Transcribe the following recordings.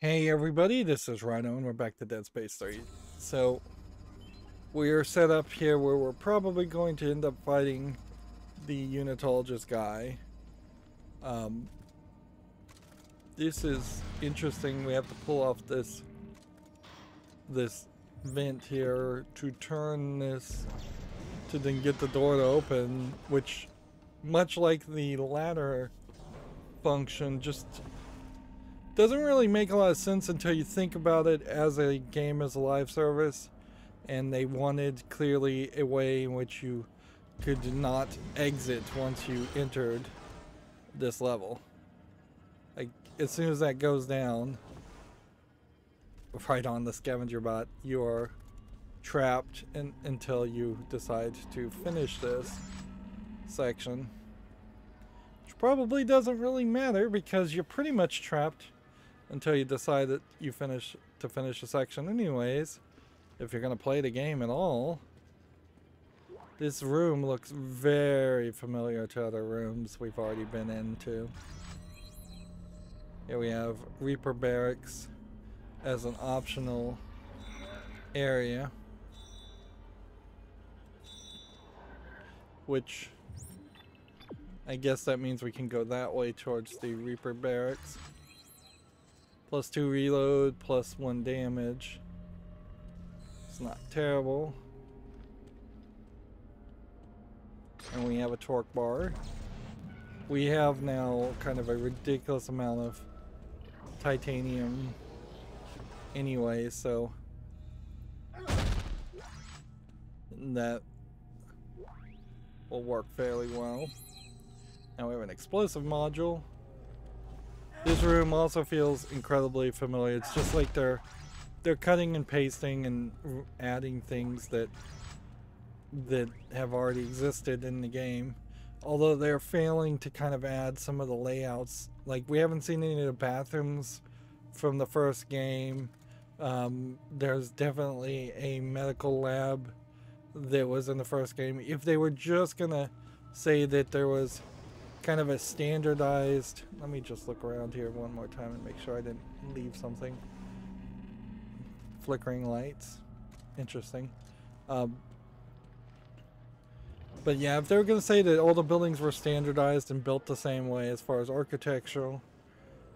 Hey everybody, this is Rydo and we're back to Dead Space 3. So, we are set up here where we're probably going to end up fighting the unitologist guy. This is interesting. We have to pull off this vent here to turn this to then get the door to open, which, much like the ladder function, just doesn't really make a lot of sense until you think about it as a game as a live service, and they wanted clearly a way in which you could not exit once you entered this level. Like, as soon as that goes down, right on the scavenger bot, you are trapped until you decide to finish this section. Which probably doesn't really matter because you're pretty much trapped until you decide that you finish a section anyways, if you're going to play the game at all. This room looks very familiar to other rooms we've already been into. Here we have Reaper Barracks as an optional area, which I guess that means we can go that way towards the Reaper Barracks. +2 reload, +1 damage. It's not terrible. And we have a torque bar. We have now kind of a ridiculous amount of titanium anyway, so that will work fairly well. Now we have an explosive module. This room also feels incredibly familiar. It's just like they're cutting and pasting and adding things that have already existed in the game. Although they're failing to kind of add some of the layouts. Like, we haven't seen any of the bathrooms from the first game. There's definitely a medical lab that was in the first game. If they were just gonna say that there was kind of a standardized, let me just look around here one more time and make sure I didn't leave something. Flickering lights, interesting. But yeah, if they were going to say that all the buildings were standardized and built the same way as far as architectural,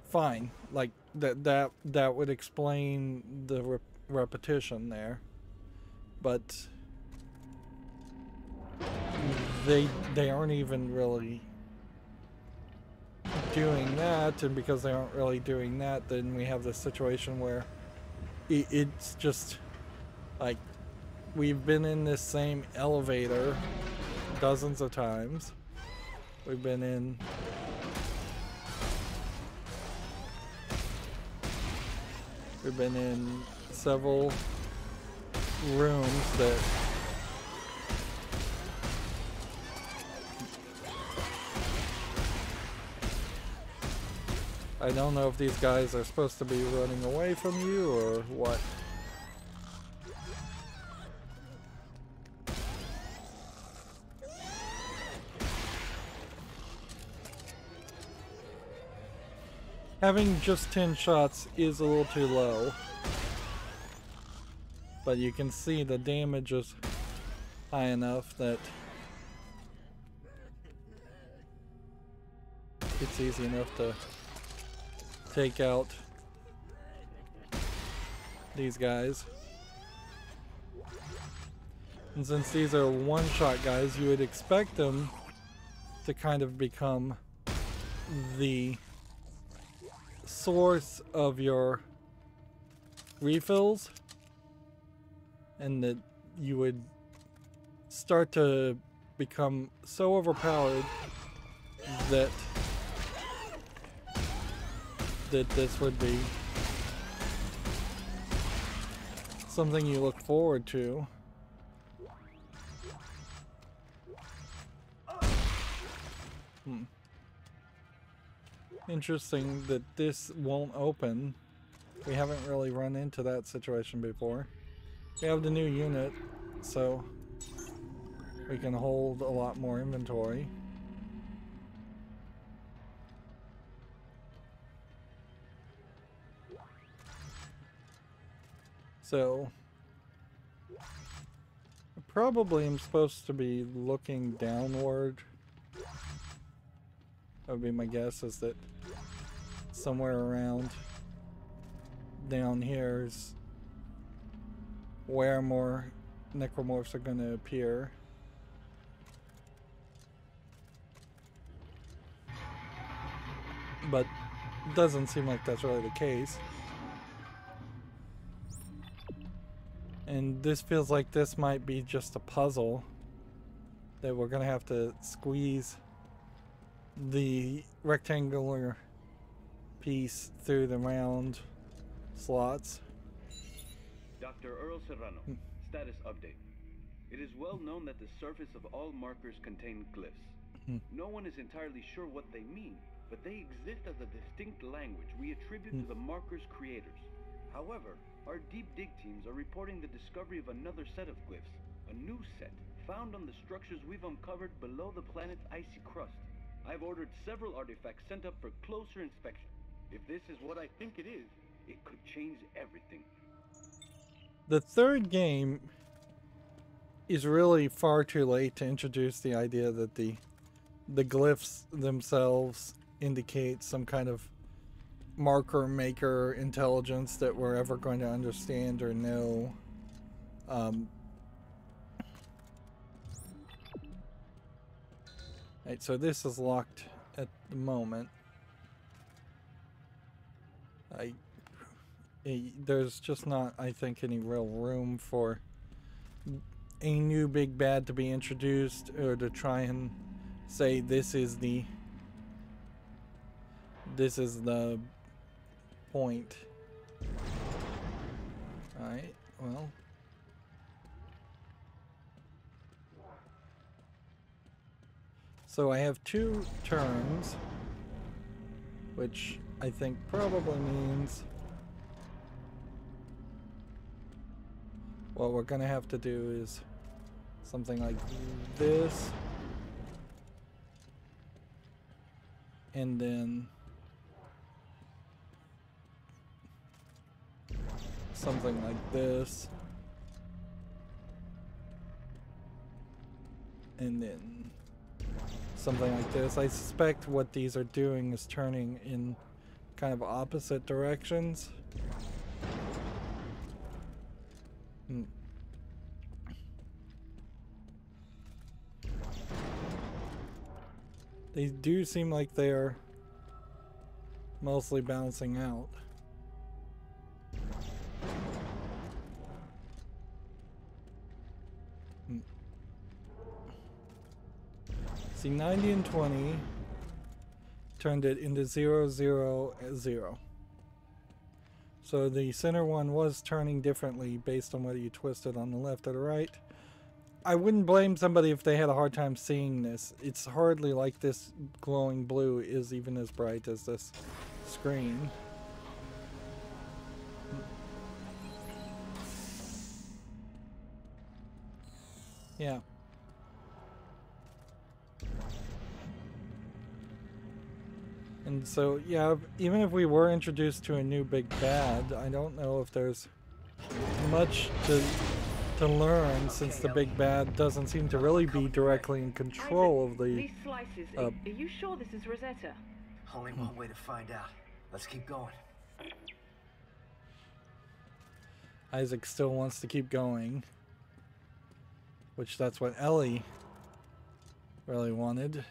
fine. Like that would explain the repetition there. But they aren't even really doing that, and because they aren't really doing that, then we have this situation where it's just like we've been in this same elevator dozens of times. We've been in several rooms that I don't know if these guys are supposed to be running away from you or what. Having just 10 shots is a little too low, but you can see the damage is high enough that it's easy enough to take out these guys. And since these are one-shot guys, you would expect them to kind of become the source of your refills, and that you would start to become so overpowered that this would be something you look forward to. Interesting that this won't open. We haven't really run into that situation before. We have the new unit, so we can hold a lot more inventory. So probably I'm supposed to be looking downward. That would be my guess, is that somewhere around down here is where more necromorphs are going to appear. But it doesn't seem like that's really the case. And this feels like this might be just a puzzle that we're going to have to squeeze the rectangular piece through the round slots. Dr. Earl Serrano, status update. It is well known that the surface of all markers contain glyphs. No one is entirely sure what they mean, but they exist as a distinct language we attribute to the markers' creators. However, our deep dig teams are reporting the discovery of another set of glyphs, a new set, found on the structures we've uncovered below the planet's icy crust. I've ordered several artifacts sent up for closer inspection. If this is what I think it is, it could change everything. The third game is really far too late to introduce the idea that the glyphs themselves indicate some kind of marker maker intelligence that we're ever going to understand or know. Right, so this is locked at the moment. There's just not, I think, any real room for a new big bad to be introduced, or to try and say this is the point. Alright, well. So I have 2 turns, which I think probably means what we're gonna have to do is something like this, and then something like this, and then something like this. I suspect what these are doing is turning in kind of opposite directions. They do seem like they are mostly balancing out. See, 90 and 20 turned it into 0, 0, 0. So the center one was turning differently based on whether you twisted on the left or the right. I wouldn't blame somebody if they had a hard time seeing this. It's hardly like this glowing blue is even as bright as this screen. Yeah. And so, yeah, even if we were introduced to a new big bad, I don't know if there's much to learn, since the big bad doesn't seem to really be directly in control of the... These slices, are you sure this is Rosetta? Only one way to find out. Let's keep going. Isaac still wants to keep going, which that's what Ellie really wanted.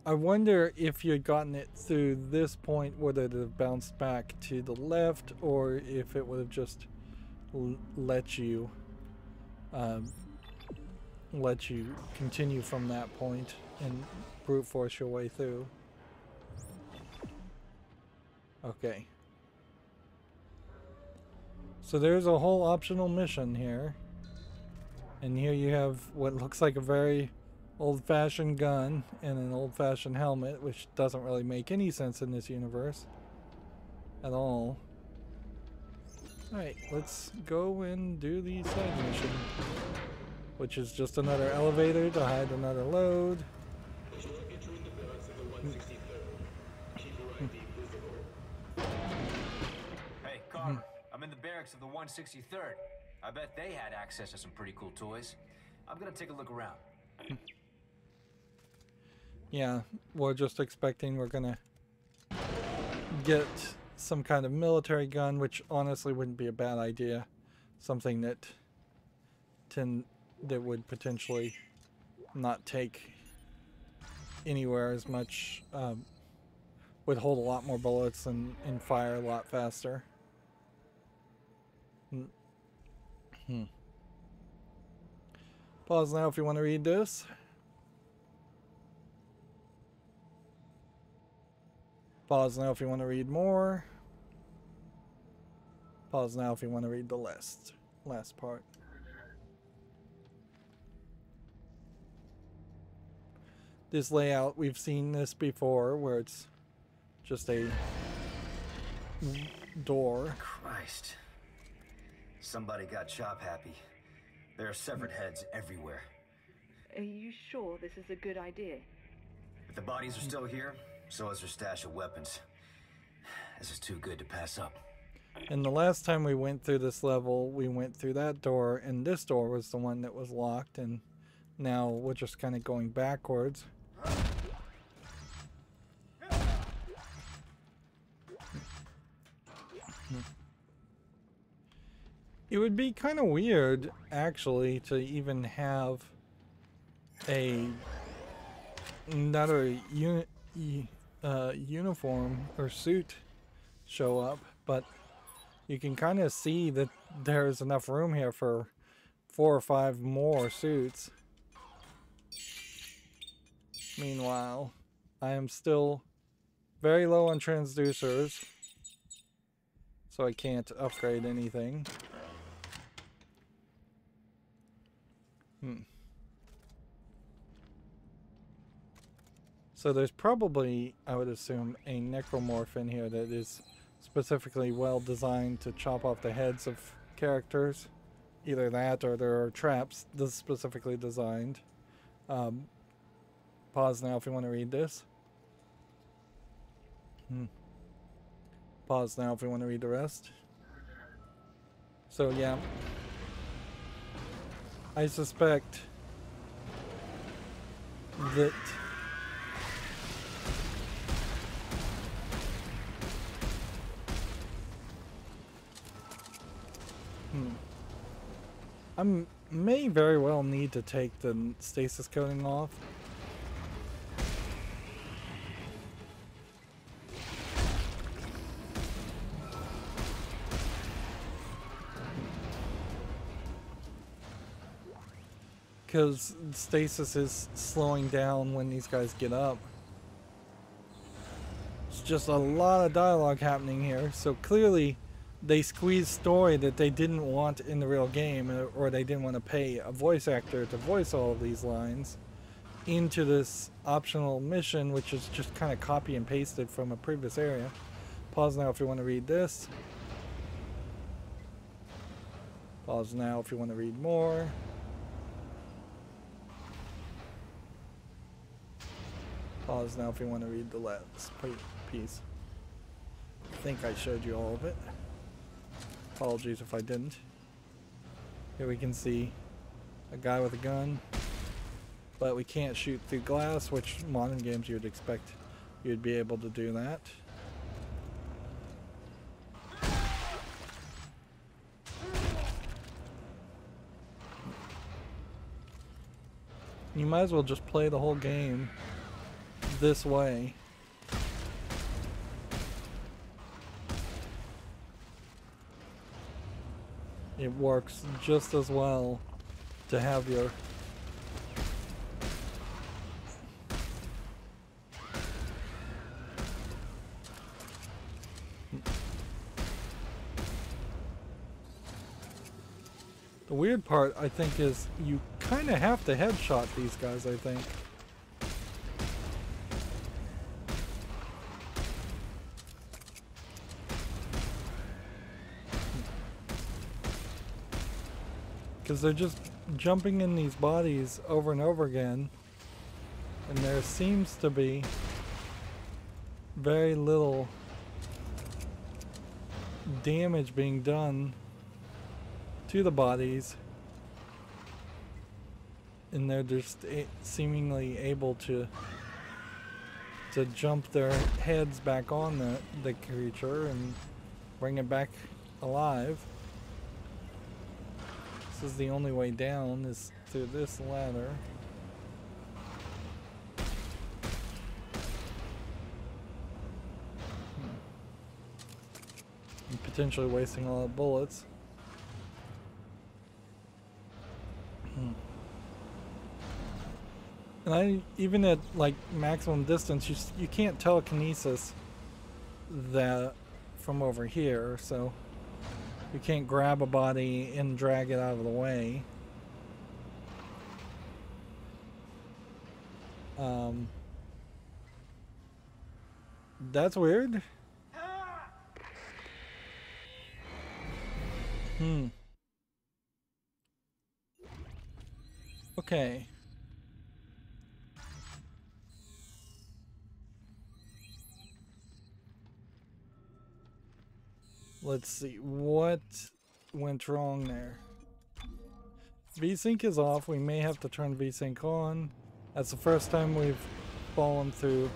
I wonder if you had gotten it through this point, would it have bounced back to the left, or if it would have just let you continue from that point and brute force your way through. Okay. So there's a whole optional mission here. And here you have what looks like a very old-fashioned gun and an old-fashioned helmet, which doesn't really make any sense in this universe at all. Alright, let's go and do the side mission, which is just another elevator to hide another load. Entering the barracks of the 163rd. Keep your ID visible. Hey, Carver, I'm in the barracks. barracks of the 163rd. I bet they had access to some pretty cool toys. I'm gonna take a look around. Yeah, we're just expecting we're gonna get some kind of military gun, which honestly wouldn't be a bad idea. Something that would potentially not take anywhere as much, would hold a lot more bullets and fire a lot faster. Pause now if you want to read this. Pause now if you want to read more. Pause now if you want to read the last part. This layout, we've seen this before, where it's just a door. Christ. Somebody got chop happy. There are severed heads everywhere. Are you sure this is a good idea? If the bodies are still here, so is their stash of weapons. This is too good to pass up. And the last time we went through this level, we went through that door, and this door was the one that was locked, and now we're just kind of going backwards. It would be kind of weird, actually, to even have another uniform or suit show up, but you can kind of see that there's enough room here for 4 or 5 more suits. Meanwhile, I am still very low on transducers, so I can't upgrade anything. So there's probably, I would assume, a Necromorph in here that is specifically well designed to chop off the heads of characters. Either that or there are traps that's specifically designed. Pause now if you want to read this. Pause now if you want to read the rest. So yeah, I suspect that I may very well need to take the stasis coating off. Because stasis is slowing down when these guys get up. It's just a lot of dialogue happening here, so clearly they squeezed story that they didn't want in the real game, or they didn't want to pay a voice actor to voice all of these lines into this optional mission, which is just kind of copy and pasted from a previous area. Pause now if you want to read this. Pause now if you want to read more. Pause now if you want to read the last piece. I think I showed you all of it. Apologies if I didn't. Here we can see a guy with a gun, but we can't shoot through glass, which modern games you would expect you'd be able to do that. You might as well just play the whole game this way. It works just as well to have your The weird part, I think, is you kind of have to headshot these guys, I think. Because they're just jumping in these bodies over and over again, and there seems to be very little damage being done to the bodies, and they're just seemingly able to jump their heads back on the creature and bring it back alive. This is the only way down, is through this ladder. And potentially wasting a lot of bullets. And even at like maximum distance, you can't telekinesis that from over here, so you can't grab a body and drag it out of the way. That's weird. Okay. Let's see, what went wrong there? VSync is off. We may have to turn VSync on. That's the first time we've fallen through.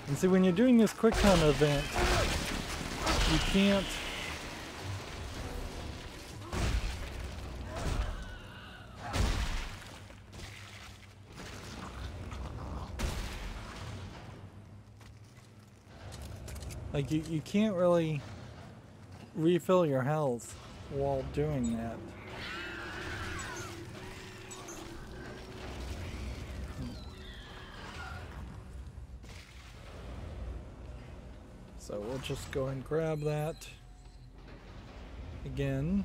And see, when you're doing this quick time event, you can't like you can't really refill your health while doing that. So we'll just go and grab that again.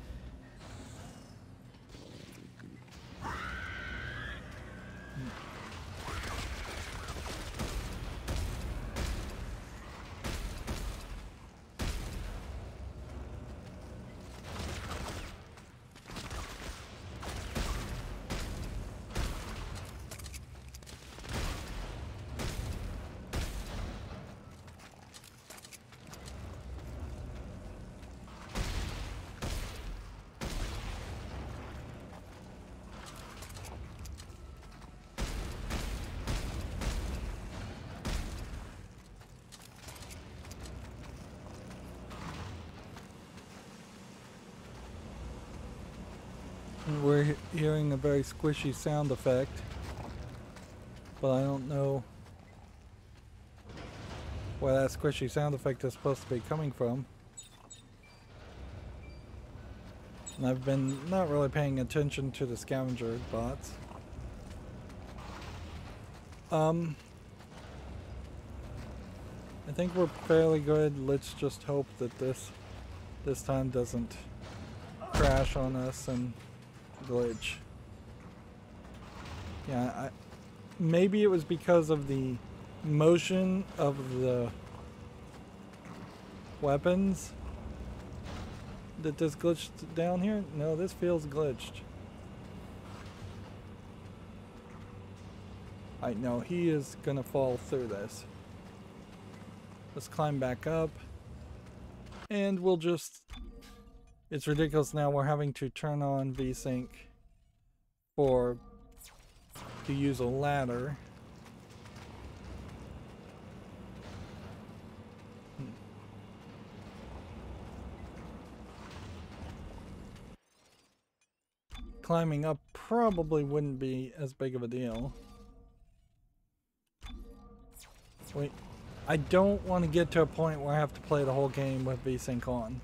We're hearing a very squishy sound effect, but I don't know where that squishy sound effect is supposed to be coming from. And I've been not really paying attention to the scavenger bots. I think we're fairly good. Let's just hope that this time doesn't crash on us and glitch. Yeah, maybe it was because of the motion of the weapons that this glitched down here. No, this feels glitched. I know he is gonna fall through this. Let's climb back up, and we'll just... It's ridiculous now we're having to turn on VSync to use a ladder. Climbing up probably wouldn't be as big of a deal. Wait, I don't want to get to a point where I have to play the whole game with VSync on.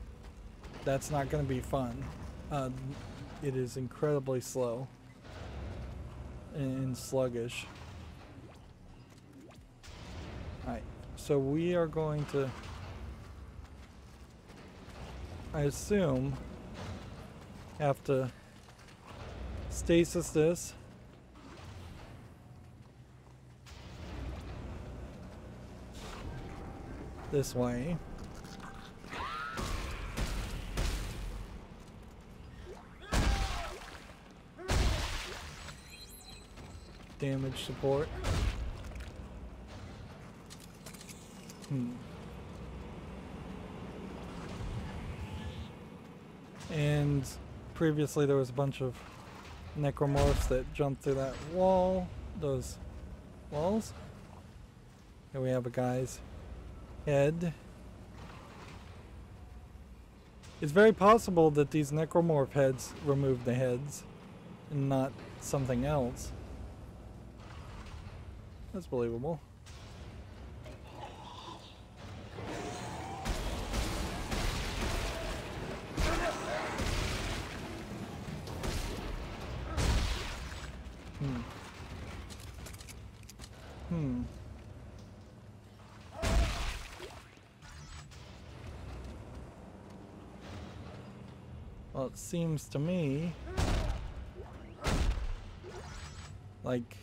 That's not going to be fun. It is incredibly slow and sluggish. Alright, so we are going to, I assume, have to stasis this. this way. Damage support. And previously there was a bunch of Necromorphs that jumped through that wall. Those walls. Here we have a guy's head. It's very possible that these Necromorph heads removed the heads and not something else. That's believable. Well, it seems to me like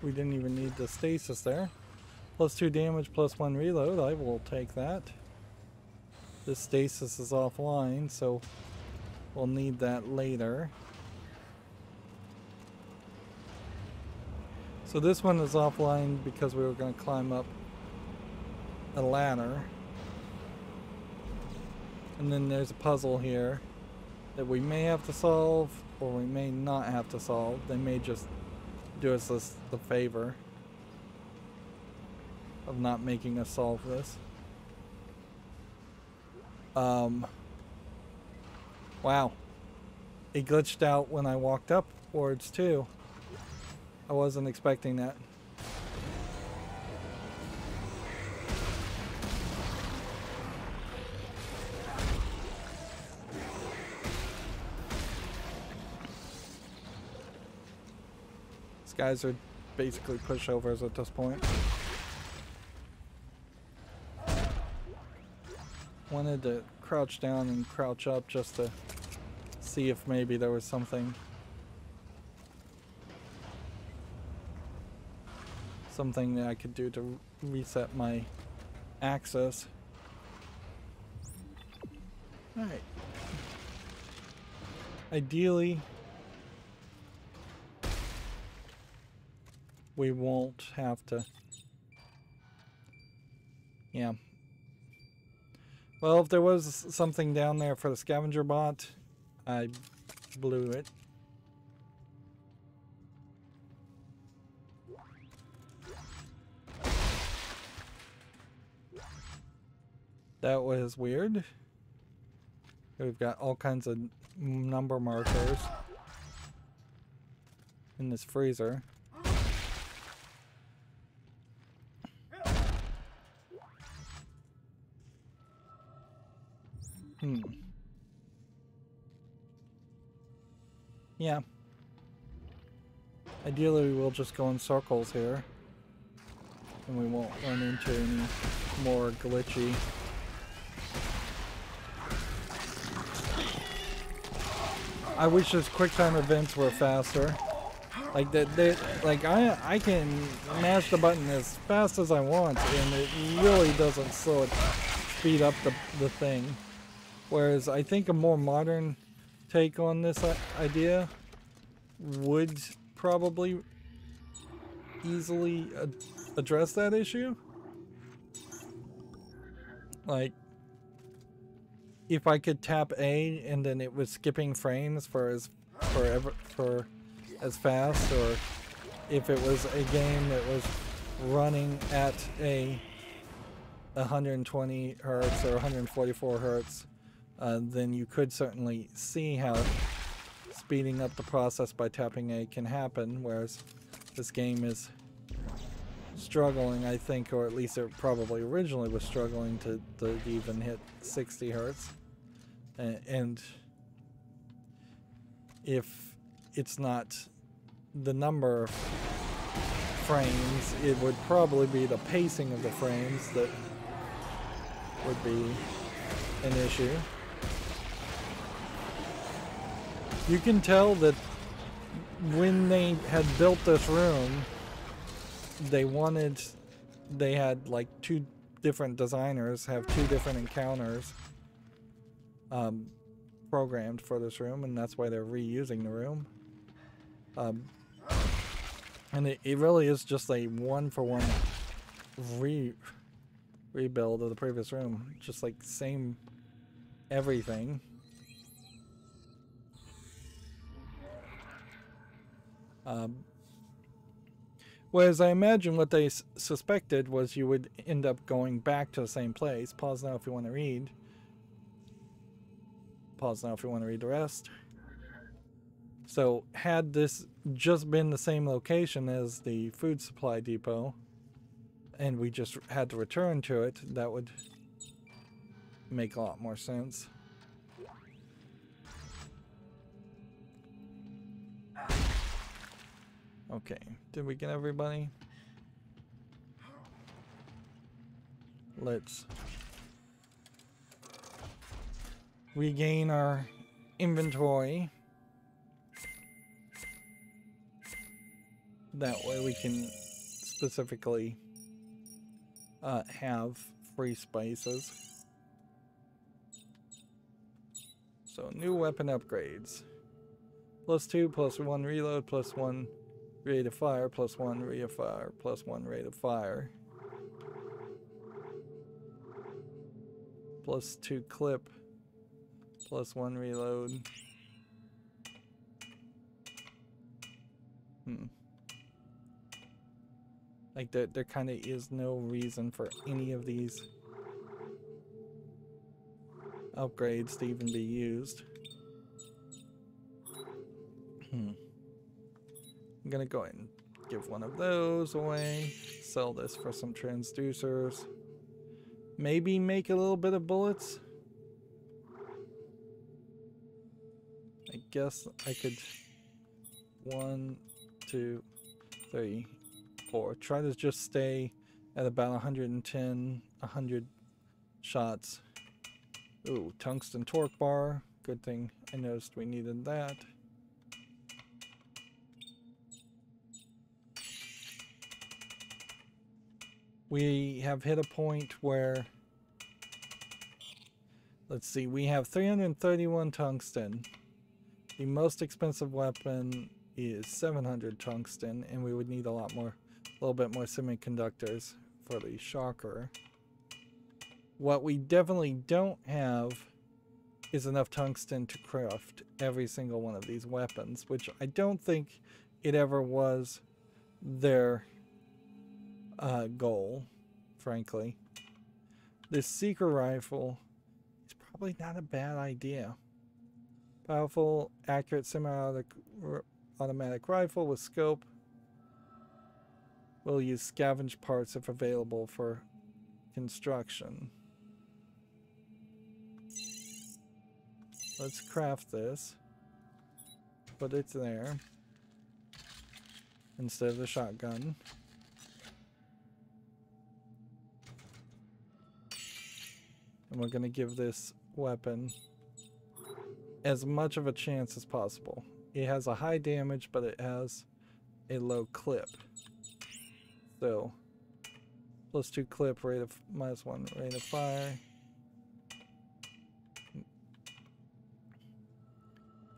we didn't even need the stasis there. +2 damage, +1 reload. I will take that. This stasis is offline, so we'll need that later. So this one is offline because we were going to climb up a ladder. And then there's a puzzle here that we may have to solve or we may not have to solve. They may just do us the favor of not making us solve this. Wow. It glitched out when I walked upwards too. I wasn't expecting that. These guys are basically pushovers at this point. Wanted to crouch down and crouch up just to see if maybe there was something that I could do to reset my access. Alright. Ideally, we won't have to. Yeah. Well, if there was something down there for the scavenger bot, I blew it. That was weird. We've got all kinds of number markers in this freezer. Yeah. Ideally, we'll just go in circles here. And we won't run into any more glitchy. I wish those QuickTime events were faster. Like like I can mash the button as fast as I want, and it really doesn't speed up the thing. Whereas I think a more modern take on this idea would probably easily address that issue. Like, if I could tap A and then it was skipping frames for as fast, or if it was a game that was running at a 120 hertz or 144 hertz, then you could certainly see how speeding up the process by tapping A can happen, whereas this game is struggling, I think, or at least it probably originally was struggling to even hit 60 hertz. And if it's not the number of frames, it would probably be the pacing of the frames that would be an issue. You can tell that when they had built this room, they had like two different designers have 2 different encounters programmed for this room, and that's why they're reusing the room. And it really is just a one-for-one rebuild of the previous room. Just like same everything. Whereas I imagine what they suspected was you would end up going back to the same place. Pause now if you want to read. Pause now if you want to read the rest. So had this just been the same location as the food supply depot, and we just had to return to it, that would make a lot more sense. Okay, did we get everybody? Let's regain our inventory. That way we can specifically have free spaces. So new weapon upgrades. +2, +1 reload, +1 rate of fire, +1 rate of fire, +1 rate of fire. +2 clip, +1 reload. Like there kind of is no reason for any of these upgrades to even be used. I'm gonna go ahead and give one of those away. Sell this for some transducers. Maybe make a little bit of bullets. I guess I could 1, 2, 3, 4. Try to just stay at about 110, 100 shots. Ooh, tungsten torque bar. Good thing I noticed we needed that. We have hit a point where, let's see, we have 331 tungsten. The most expensive weapon is 700 tungsten, and we would need a little bit more semiconductors for the shocker. What we definitely don't have is enough tungsten to craft every single one of these weapons, which I don't think it ever was their goal, frankly. This seeker rifle is probably not a bad idea. Powerful, accurate, semi-automatic rifle with scope. We'll use scavenge parts if available for construction. Let's craft this. Put it there instead of the shotgun. And we're going to give this weapon as much of a chance as possible. It has a high damage, but it has a low clip. So, +2 clip, rate of -1 rate of fire.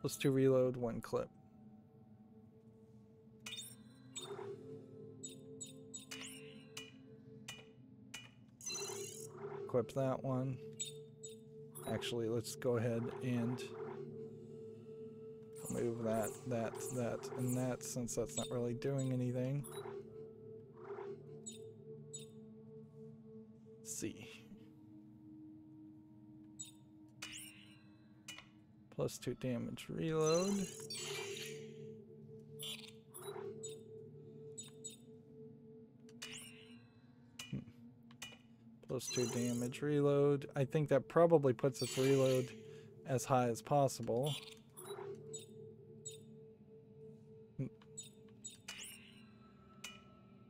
+2 reload, 1 clip. Equip that one. Actually, let's go ahead and move that, and that, since that's not really doing anything. Let's see. +2 damage reload. +2 damage reload. I think that probably puts its reload as high as possible.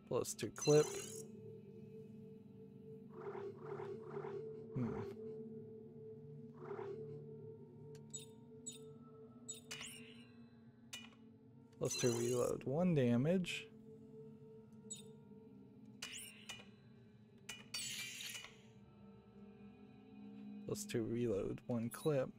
+2 clip. +2 reload, 1 damage. +2 reload, 1 clip.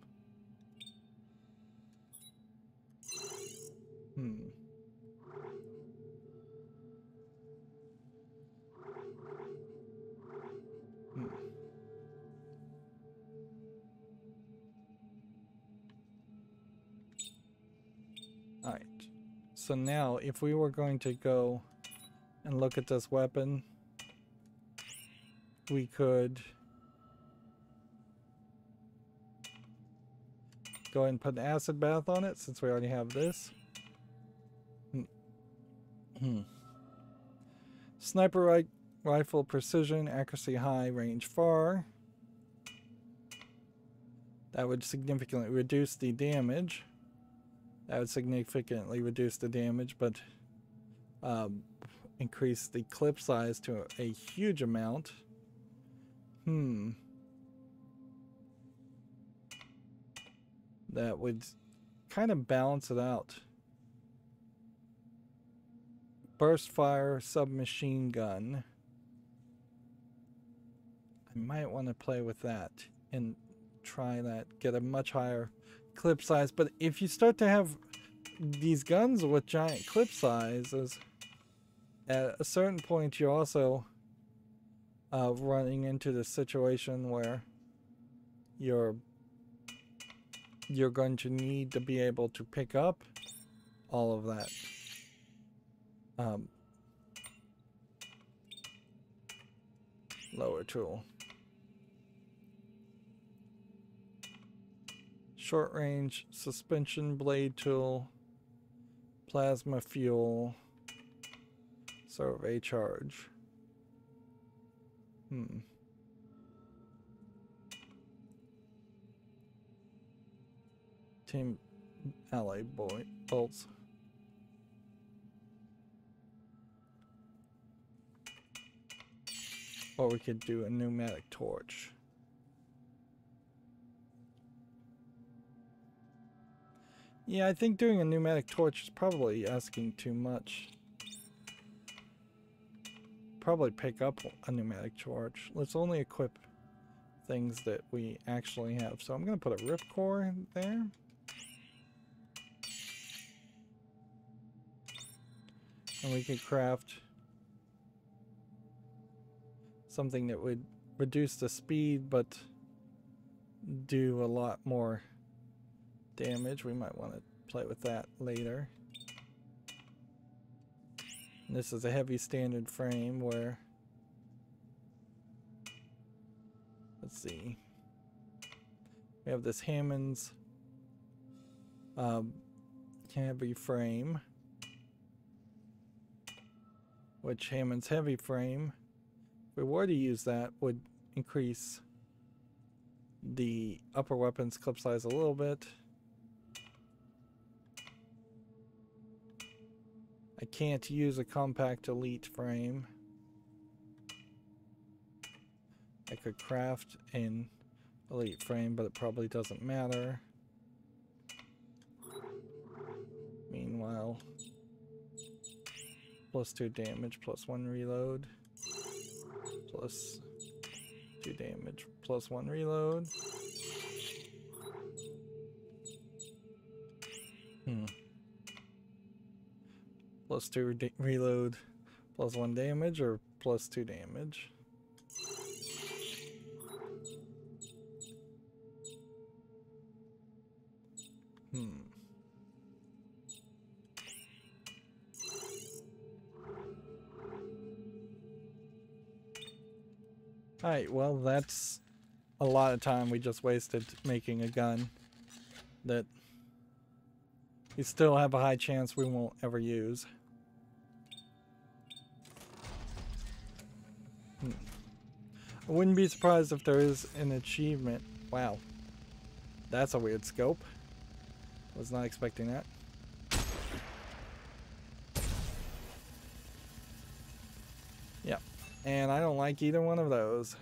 Alright. So now, if we were going to go and look at this weapon, we could go ahead and put an acid bath on it since we already have this. Sniper rifle precision, accuracy high, range far. That would significantly reduce the damage. That would significantly reduce the damage, but increase the clip size to a huge amount. That would kind of balance it out. Burst fire submachine gun. I might want to play with that and try that. Get a much higher clip size. But if you start to have these guns with giant clip sizes, at a certain point you're also running into the situation where you're going to need to be able to pick up all of that. Lower tool. Short range suspension blade tool. Plasma fuel. Survey charge. Team ally bolts. Or we could do a pneumatic torch. Yeah, I think doing a pneumatic torch is probably asking too much. Probably pick up a pneumatic torch. Let's only equip things that we actually have. So I'm going to put a ripcore there. And we could craft something that would reduce the speed but do a lot more damage. We might want to play with that later. And this is a heavy standard frame where, let's see, we have this Hammond's heavy frame, which Hammond's heavy frame, if we were to use that, would increase the upper weapons clip size a little bit. I can't use a compact elite frame. I could craft an elite frame, but it probably doesn't matter. Meanwhile, +2 damage, +1 reload, +2 damage, +1 reload. +2 reload, +1 damage, or +2 damage. Alright, well, that's a lot of time we just wasted making a gun that we still have a high chance we won't ever use. I wouldn't be surprised if there is an achievement. Wow. That's a weird scope. Was not expecting that. Yeah. And I don't like either one of those.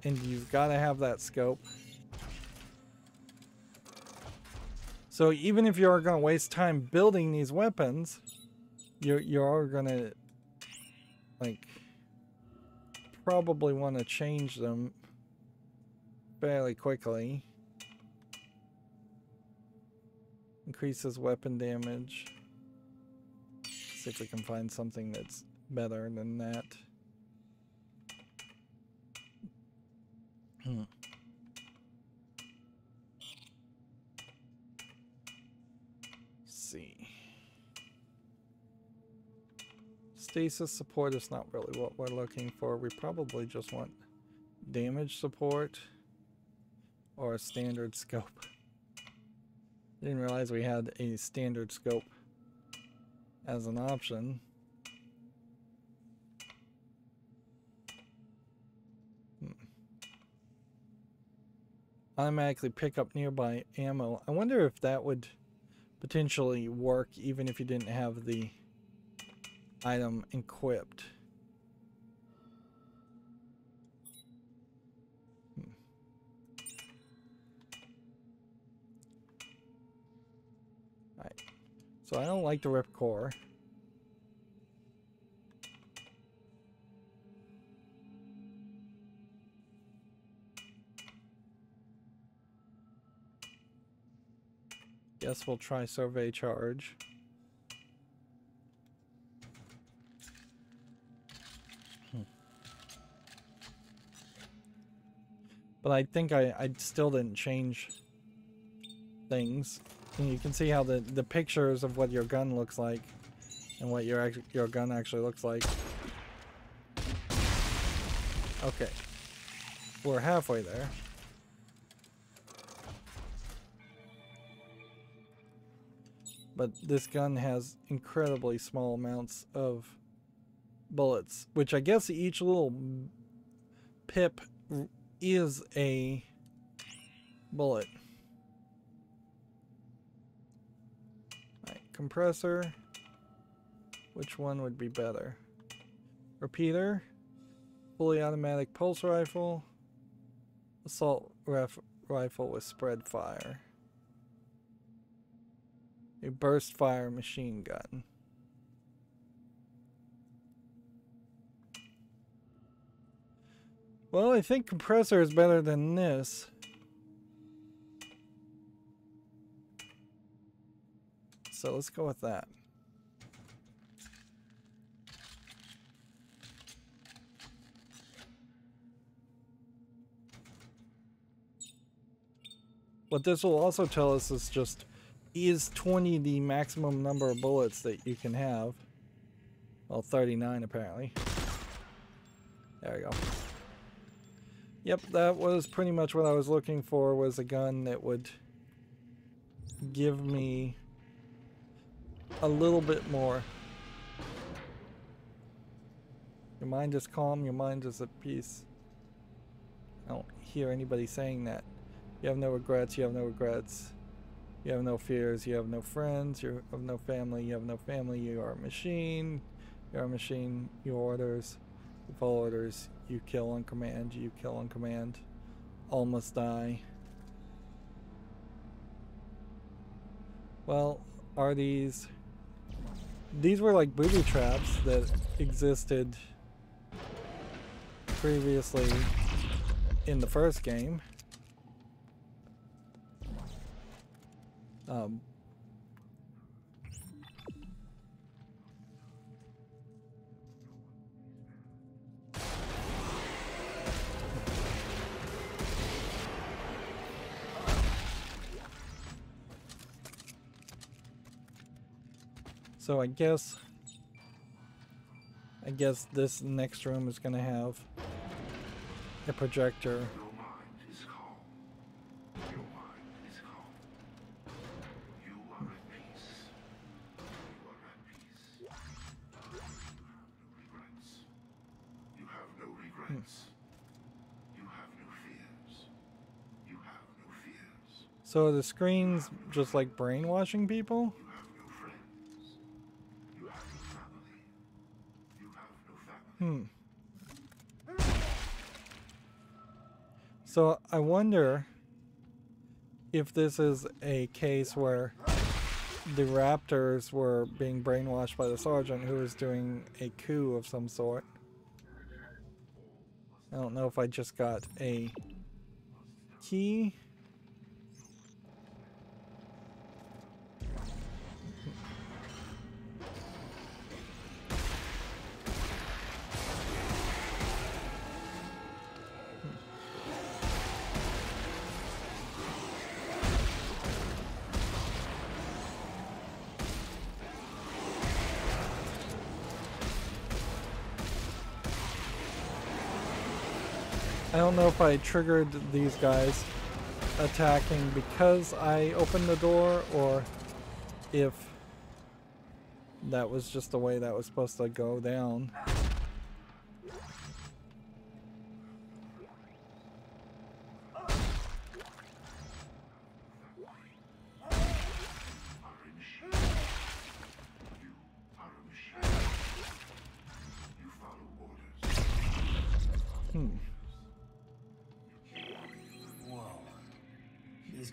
And you've got to have that scope. So even if you are going to waste time building these weapons, you are going to, like, probably want to change them fairly quickly. Increases weapon damage. See if we can find something that's better than that. See. Stasis support is not really what we're looking for. We probably just want damage support or a standard scope. Didn't realize we had a standard scope as an option. Automatically pick up nearby ammo. I wonder if that would potentially work even if you didn't have the item equipped. Alright. So I don't like the ripcore. Guess we'll try survey charge. But I think I still didn't change things. And you can see how the pictures of what your gun looks like and what your gun actually looks like. Okay. We're halfway there. But this gun has incredibly small amounts of bullets, which I guess each little pip is a bullet. Alright, compressor. Which one would be better? Repeater, fully automatic pulse rifle, assault rifle with spread fire, a burst fire machine gun. Well, I think compressor is better than this. So let's go with that. What this will also tell us is just, is 20 the maximum number of bullets that you can have? Well, 39 apparently. There we go. Yep, that was pretty much what I was looking for, was a gun that would give me a little bit more. Your mind is calm, your mind is at peace. I don't hear anybody saying that. You have no regrets, you have no regrets. You have no fears, you have no friends, you have no family, you have no family, you are a machine. You are a machine, you orders, you follow orders, you kill on command, you kill on command. All must die. Well, are these were like booby traps that existed previously in the first game. So I guess this next room is going to have a projector. Your mind is calm. Your mind is calm. You are at peace. You are at peace. You have no regrets. You have no regrets. You have no fears. You have no fears. So are the screens just like brainwashing people? You have no friends. You have no family. You have no family. So I wonder if this is a case where the Raptors were being brainwashed by the Sergeant, who was doing a coup of some sort. I don't know if I just got a key. I don't know if I triggered these guys attacking because I opened the door, or if that was just the way that was supposed to go down.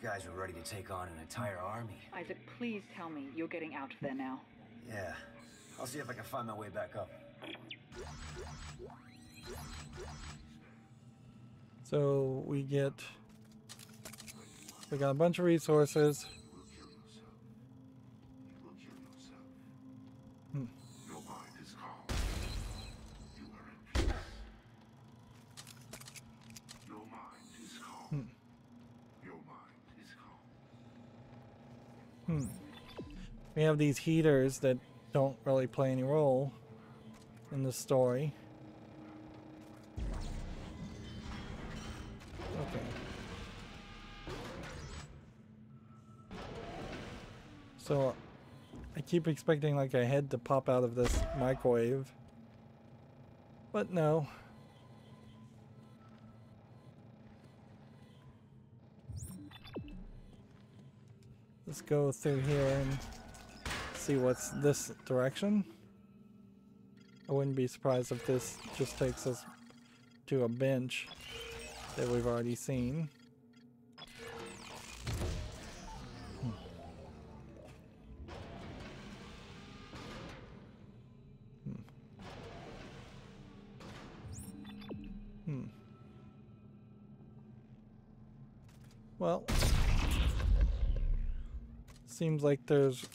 Guys are ready to take on an entire army. Isaac, please tell me you're getting out of there now. Yeah. I'll see if I can find my way back up. So we got a bunch of resources. Your mind is calm. You are at peace. Your mind is calm. Your mind is calm. We have these heaters that don't really play any role in the story. Okay. So I keep expecting like a head to pop out of this microwave, but no. Let's go through here and see what's this direction. I wouldn't be surprised if this just takes us to a bench that we've already seen. Well, seems like there's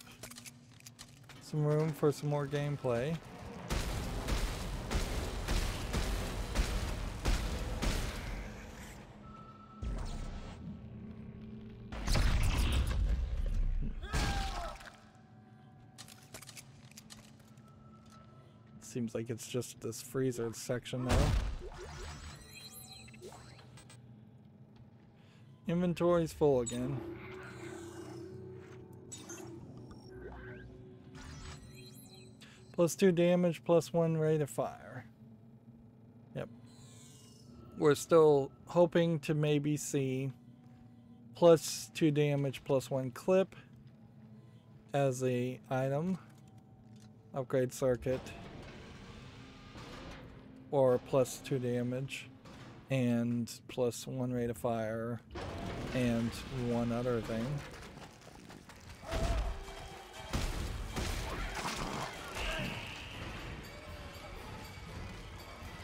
some room for some more gameplay. Seems like it's just this freezer section now. Inventory's full again. +2 damage, +1 rate of fire. Yep. We're still hoping to maybe see +2 damage, +1 clip as a item. Upgrade circuit. Or +2 damage and +1 rate of fire and one other thing.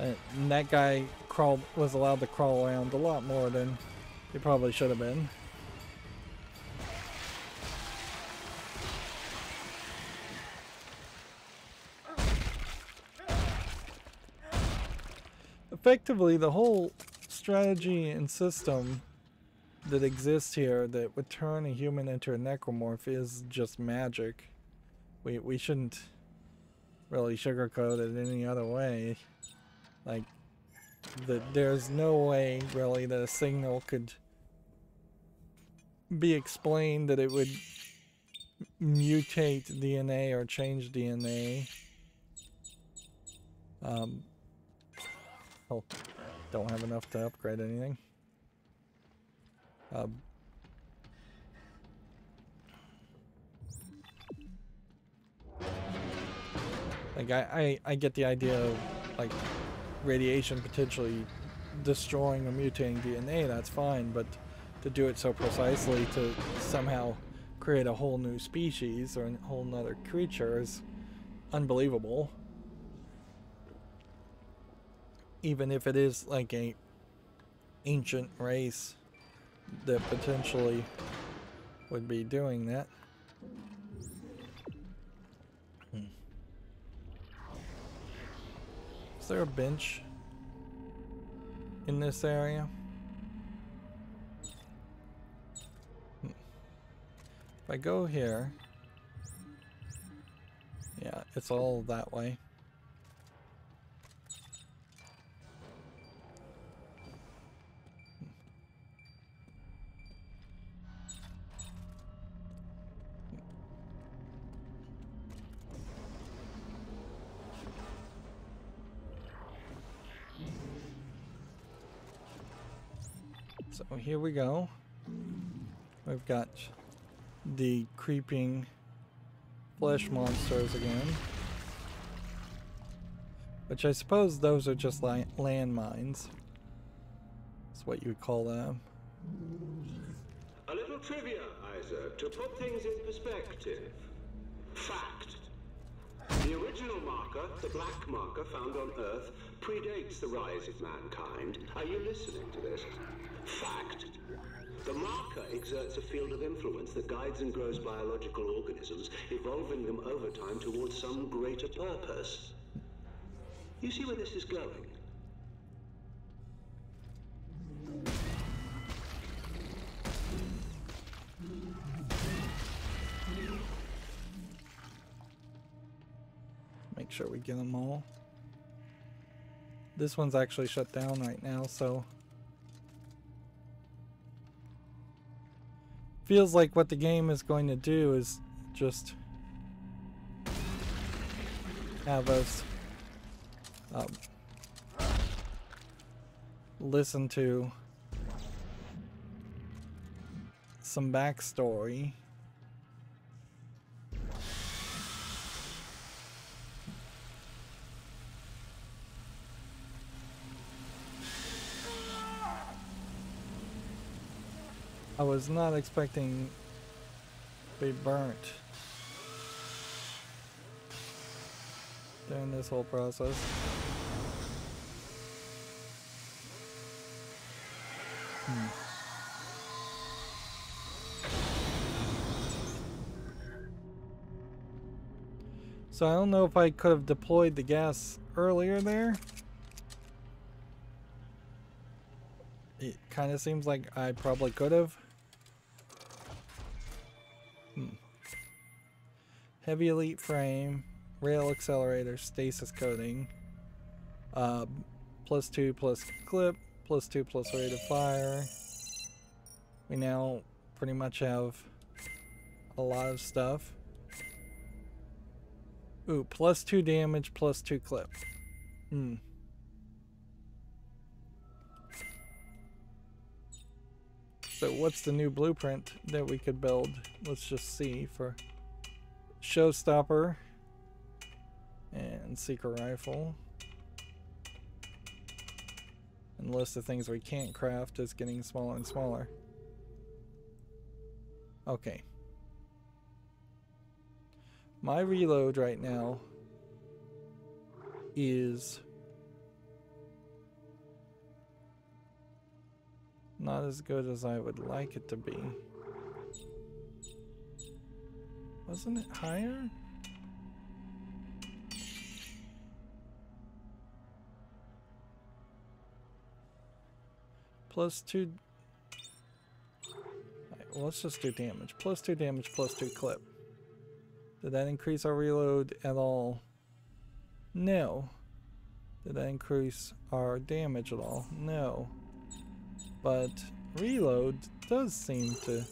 And that guy was allowed to crawl around a lot more than he probably should have been. Effectively, the whole strategy and system that exists here that would turn a human into a necromorph is just magic. We shouldn't really sugarcoat it any other way. Like, there's no way really that a signal could be explained that it would mutate DNA or change DNA. Oh, don't have enough to upgrade anything. Like I get the idea of like radiation potentially destroying or mutating DNA, that's fine, but to do it so precisely to somehow create a whole new species or a whole nother creature is unbelievable. Even if it is like a ancient race that potentially would be doing that. Is there a bench in this area? If I go here, yeah, it's all that way. So here we go. We've got the creeping flesh monsters again. Which I suppose those are just landmines. That's what you would call them. A little trivia, Isaac, to put things in perspective. Fact. The original marker, the black marker found on Earth, predates the rise of mankind. Are you listening to this? Fact. The marker exerts a field of influence that guides and grows biological organisms, evolving them over time towards some greater purpose. You see where this is going? Make sure we get them all. This one's actually shut down right now, so feels like what the game is going to do is just have us listen to some backstory. I was not expecting to be burnt during this whole process. So I don't know if I could have deployed the gas earlier there. It kind of seems like I probably could have. Heavy elite frame, rail accelerator, stasis coating, +2 plus clip, +2 plus rate of fire. We now pretty much have a lot of stuff. Ooh, +2 damage, +2 clip. So what's the new blueprint that we could build? Let's just see. For showstopper and seeker rifle. And the list of things we can't craft is getting smaller and smaller. Okay. My reload right now is not as good as I would like it to be. Wasn't it higher? +2. Alright, well, let's just do damage. +2 damage, +2 clip. Did that increase our reload at all? No. Did that increase our damage at all? No. But reload does seem to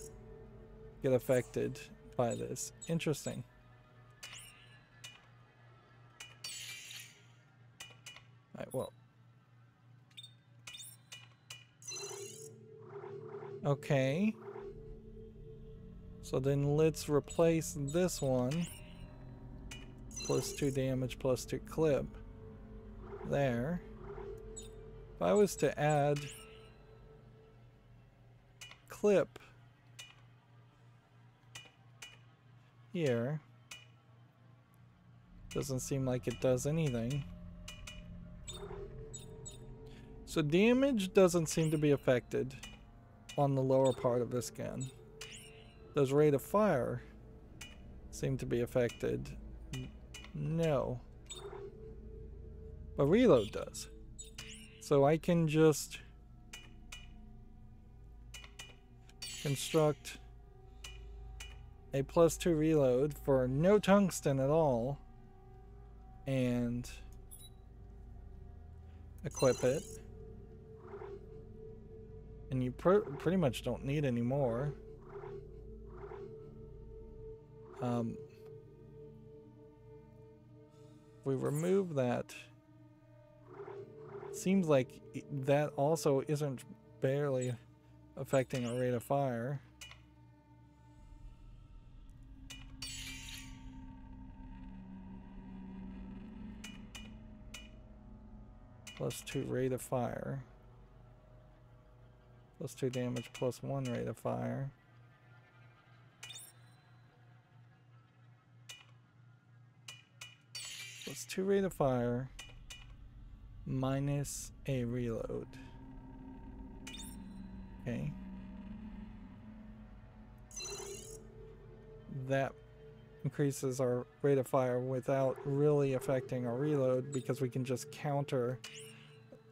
get affected by this. Interesting. Alright, well. Okay. So then let's replace this one. +2 damage, +2 clip. There. If I was to add clip here, doesn't seem like it does anything. So damage doesn't seem to be affected on the lower part of this gun. Does rate of fire seem to be affected? No. But reload does. So I can just construct a +2 reload for no tungsten at all and equip it. And you pretty much don't need any more. We remove that. Seems like that also isn't barely affecting our rate of fire. +2 rate of fire. +2 damage, +1 rate of fire. +2 rate of fire. Minus a reload. Okay. That increases our rate of fire without really affecting our reload because we can just counter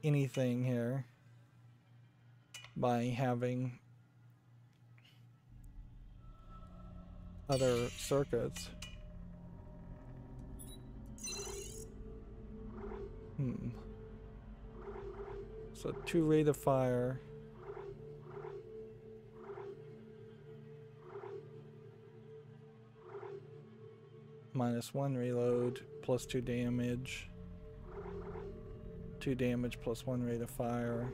anything here by having other circuits. So 2 rate of fire. -1 reload, +2 damage. 2 damage +1 rate of fire.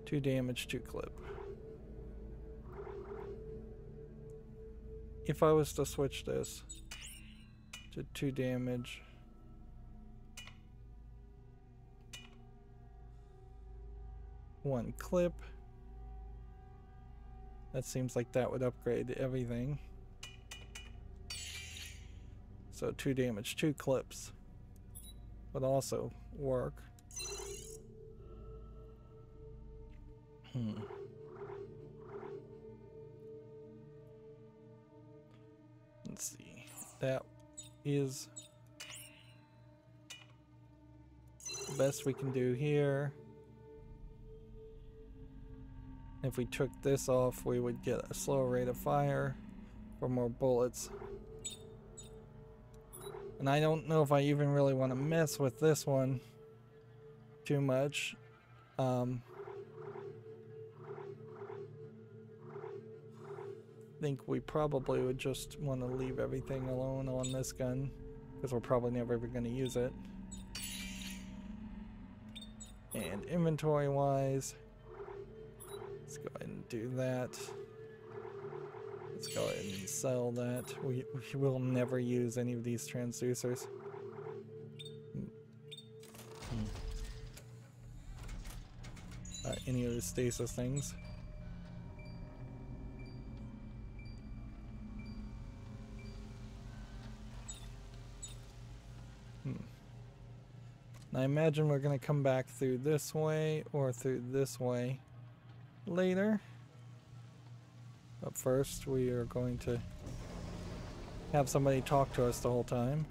2 damage, 2 clip. If I was to switch this to 2 damage, one clip, that seems like that would upgrade everything. So 2 damage, 2 clips would also work. Let's see. That is the best we can do here. If we took this off, we would get a slower rate of fire for more bullets. And I don't know if I even really want to mess with this one too much. I think we probably would just want to leave everything alone on this gun because we're probably never ever going to use it. And inventory wise, let's go ahead and do that. Let's go ahead and sell that. We will never use any of these transducers. Any of the stasis things. I imagine we're going to come back through this way or through this way later. But first we are going to have somebody talk to us the whole time.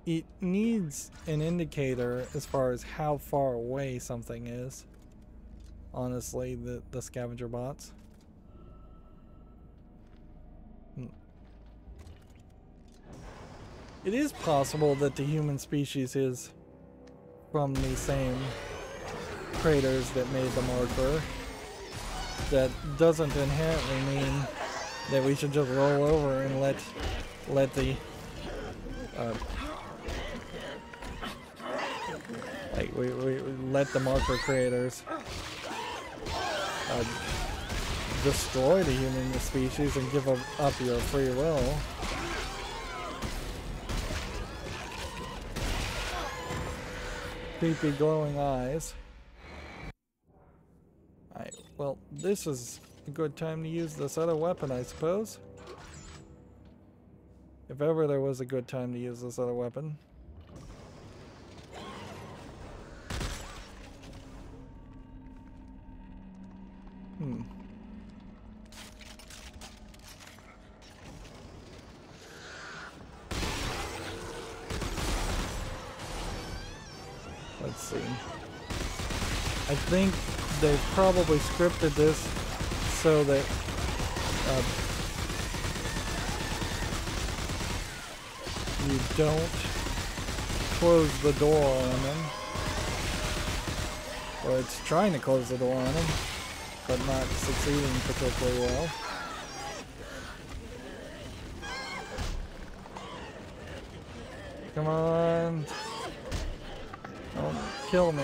It needs an indicator as far as how far away something is. Honestly, the scavenger bots. It is possible that the human species is from the same creators that made the marker. That doesn't inherently mean that we should just roll over and let the we let the marker creators destroy the human species and give up your free will. Creepy glowing eyes. Alright, well, this is a good time to use this other weapon, I suppose. If ever there was a good time to use this other weapon. Let's see. I think they've probably scripted this so that you don't close the door on them. Or it's trying to close the door on them, but not succeeding particularly well. Come on. Don't kill me.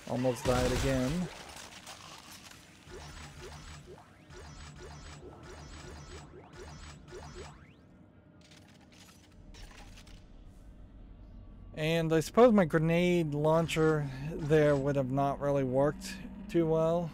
Almost died again. And I suppose my grenade launcher there would have not really worked too well.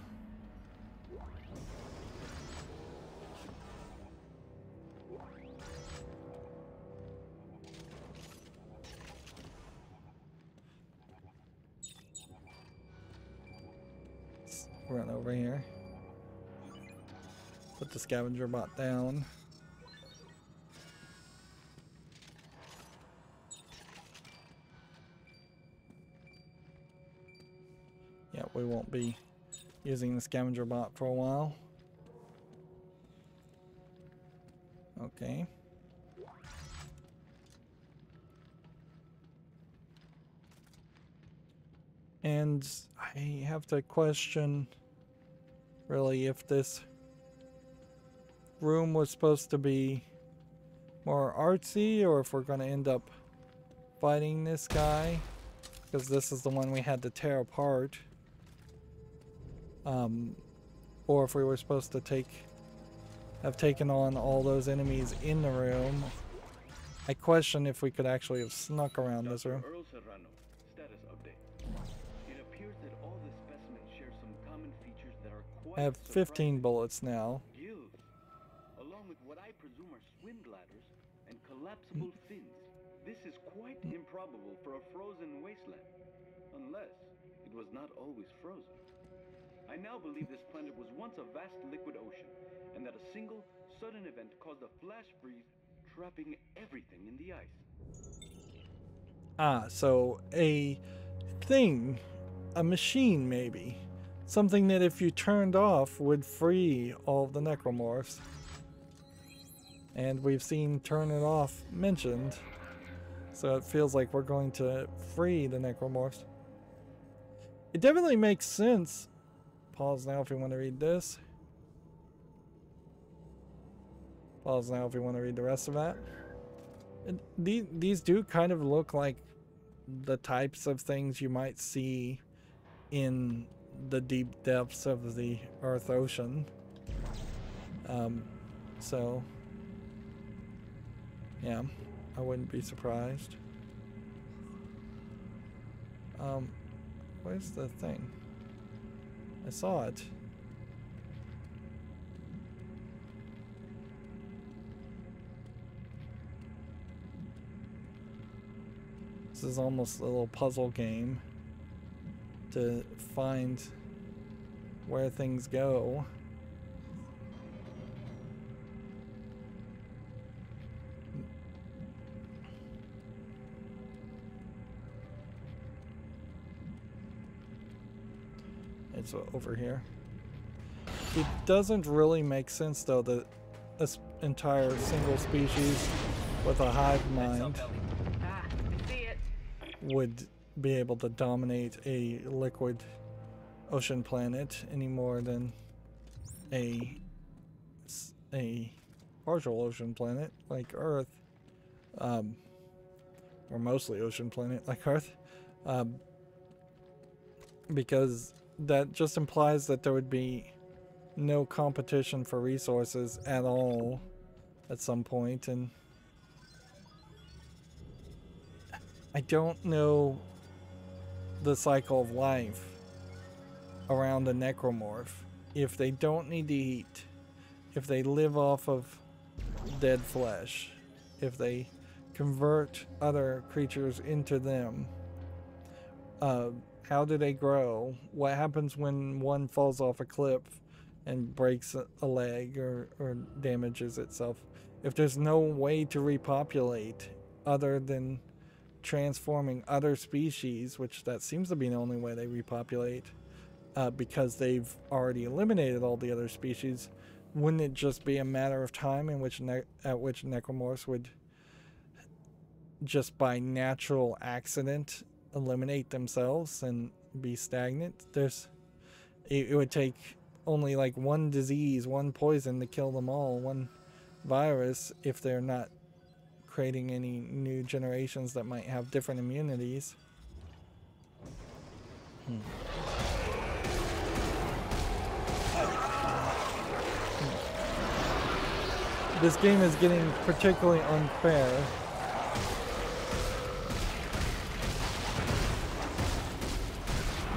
Let's run over here. Put the scavenger bot down. Yeah, we won't be using the scavenger bot for a while. Okay. And I have to question, really, if this room was supposed to be more artsy, or if we're going to end up fighting this guy, because this is the one we had to tear apart. Or if we were supposed to have taken on all those enemies in the room. I question if we could actually have snuck around this room. Earl Serrano, status update. It appears that all the specimens share some common features that are quite I have 15 bullets now. gills, along with what I presume are swim bladders and collapsible fins. This is quite improbable for a frozen wasteland, unless it was not always frozen. I now believe this planet was once a vast liquid ocean, and that a single, sudden event caused a flash freeze, trapping everything in the ice. Ah, so a thing, a machine maybe. Something that if you turned off would free all of the Necromorphs. And we've seen turn it off mentioned. So it feels like we're going to free the Necromorphs. It definitely makes sense. Pause now if you want to read this. Pause now if you want to read the rest of that. These do kind of look like the types of things you might see in the deep depths of the Earth Ocean. So, yeah, I wouldn't be surprised. Where's the thing? I saw it. This is almost a little puzzle game to find where things go. It's over here. It doesn't really make sense though that this entire single species with a hive mind would be able to dominate a liquid ocean planet any more than a partial ocean planet like Earth, or mostly ocean planet like Earth, because that just implies that there would be no competition for resources at all at some point, and I don't know the cycle of life around a necromorph. If they don't need to eat, if they live off of dead flesh, if they convert other creatures into them, how do they grow? What happens when one falls off a cliff and breaks a leg or damages itself? If there's no way to repopulate other than transforming other species, which that seems to be the only way they repopulate, because they've already eliminated all the other species, wouldn't it just be a matter of time in which at which necromorphs would just by natural accident eliminate themselves and be stagnant? It would take only like one disease, one poison to kill them all, one virus, if they're not creating any new generations that might have different immunities. This game is getting particularly unfair.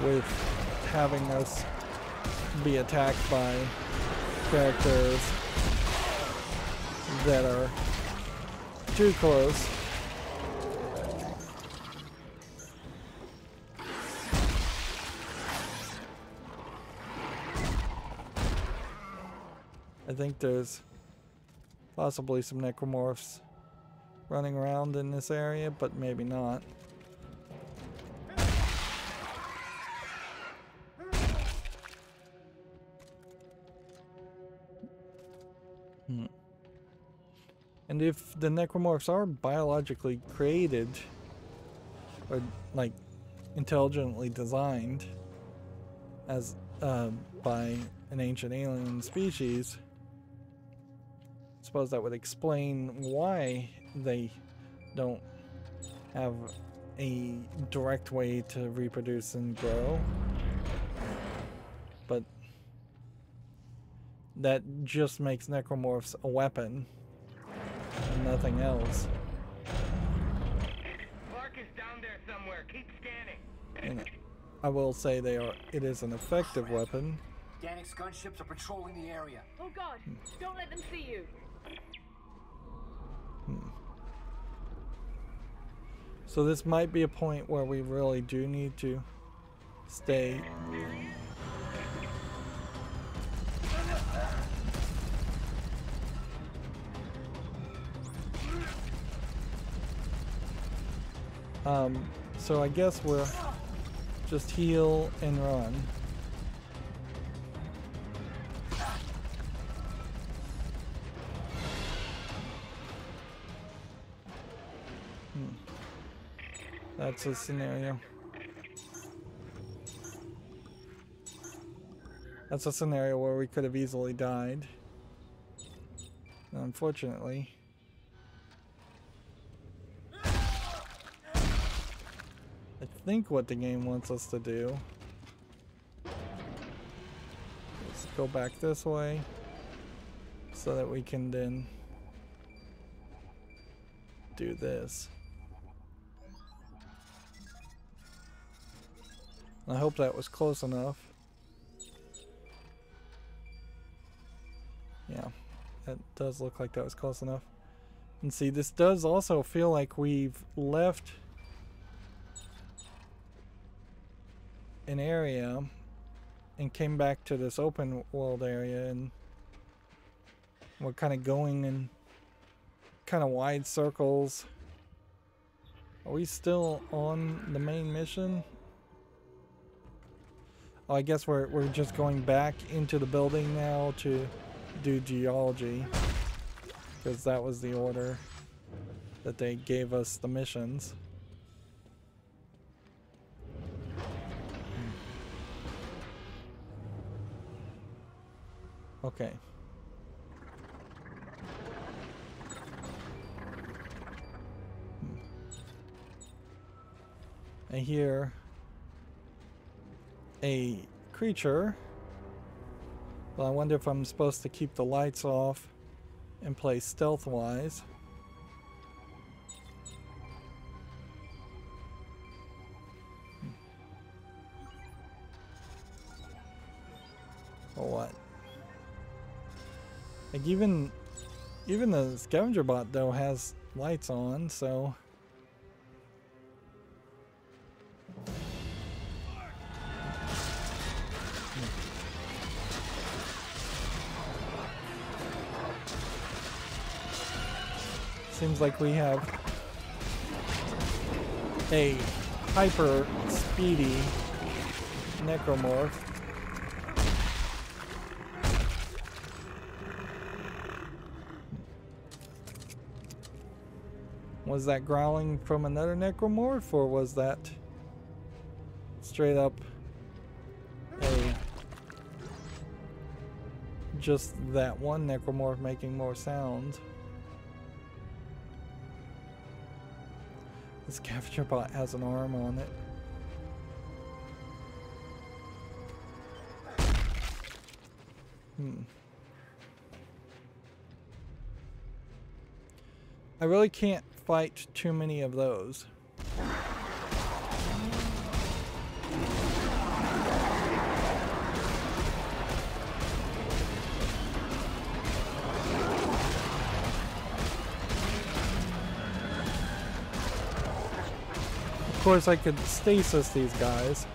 With having us be attacked by characters that are too close. I think there's possibly some necromorphs running around in this area, but maybe not. And if the necromorphs are biologically created, or like intelligently designed as by an ancient alien species, I suppose that would explain why they don't have a direct way to reproduce and grow. But that just makes necromorphs a weapon and nothing else. Clarke is down there somewhere. Keep scanning. And I will say it is an effective weapon. Danik's gunships are patrolling the area. Oh God! Don't let them see you. So this might be a point where we really do need to stay. So I guess we'll just heal and run. That's a scenario. That's a scenario where we could have easily died. Unfortunately. I think what the game wants us to do is go back this way so that we can then do this. I hope that was close enough. Yeah, that does look like that was close enough. And see, this does also feel like we've left an area and came back to this open world area, and we're kind of going in kind of wide circles. Are we still on the main mission? Oh, I guess we're just going back into the building now to do geology, because that was the order that they gave us the missions. Okay. I hear a creature. But I wonder if I'm supposed to keep the lights off and play stealth-wise. Or what? Like even the scavenger bot though has lights on, so seems like we have a hyper speedy Necromorph. Was that growling from another Necromorph, or was that straight up just that one Necromorph making more sound? The scavenger bot has an arm on it. I really can't fight too many of those. Of course, I could stasis these guys.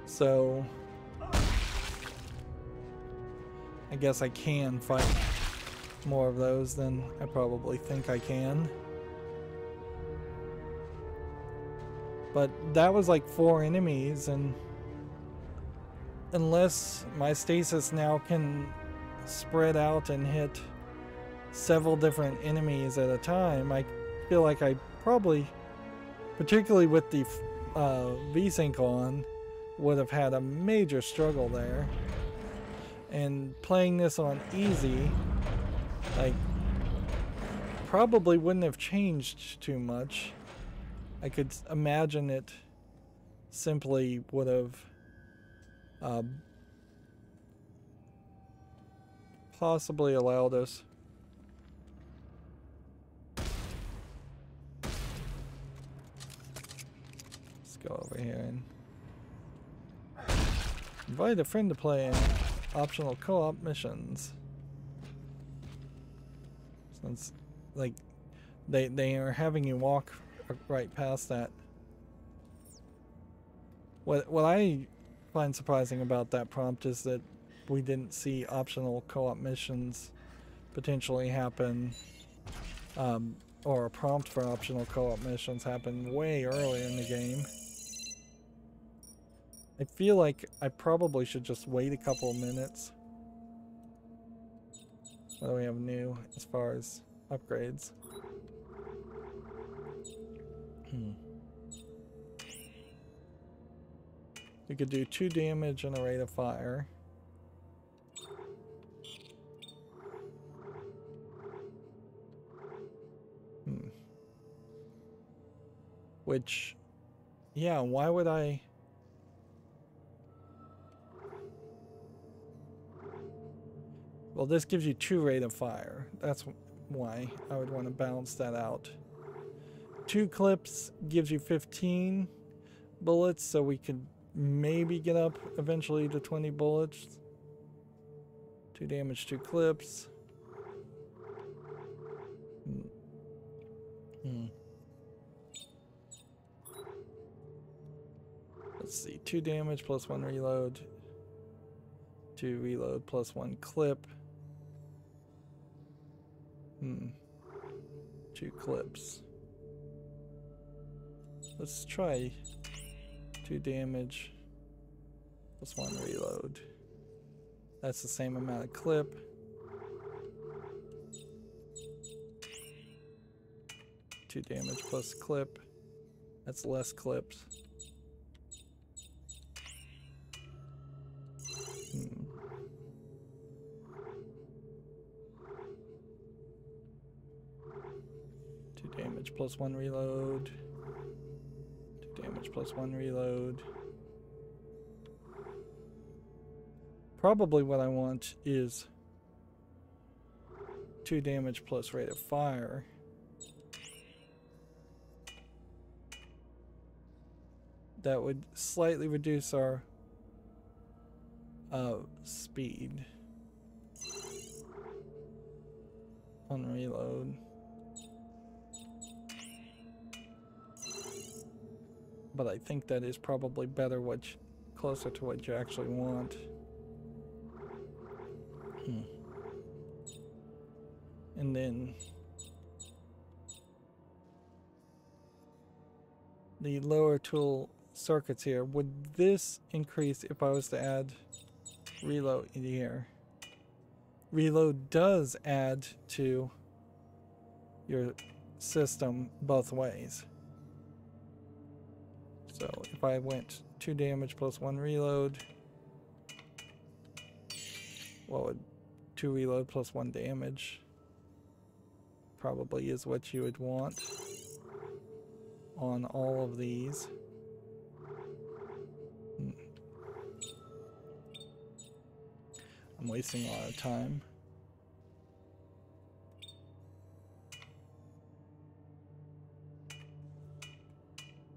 So I guess I can fight more of those than I probably think I can. But that was like 4 enemies, and unless my stasis now can spread out and hit several different enemies at a time, I feel like I probably, particularly with the VSync on, would have had a major struggle there. And playing this on easy, like, probably wouldn't have changed too much. I could imagine it simply would have possibly allowed us let's go over here and invite a friend to play in optional co-op missions. Since like they are having you walk right past that. What I find surprising about that prompt is that we didn't see optional co-op missions potentially happen, or a prompt for optional co-op missions happen way earlier in the game. I feel like I probably should just wait a couple of minutes. What do we have new as far as upgrades? We could do 2 damage and a rate of fire. Which, yeah, why would I? Well, this gives you 2 rate of fire. That's why I would want to balance that out. 2 clips gives you 15 bullets, so we could maybe get up eventually to 20 bullets. 2 damage, 2 clips. Let's see, 2 damage plus 1 reload. 2 reload plus 1 clip. 2 clips. Let's try 2 damage plus 1 reload. That's the same amount of clip. 2 damage plus clip. That's less clips. damage plus 1 reload. 2 damage plus 1 reload. Probably what I want is 2 damage plus rate of fire. That would slightly reduce our speed on reload. But I think that is probably better, closer to what you actually want. And then the lower tool circuits here, would this increase if I was to add reload in here? Reload does add to your system both ways. So if I went 2 damage plus 1 reload, what would 2 reload plus 1 damage? Probably is what you would want on all of these. I'm wasting a lot of time.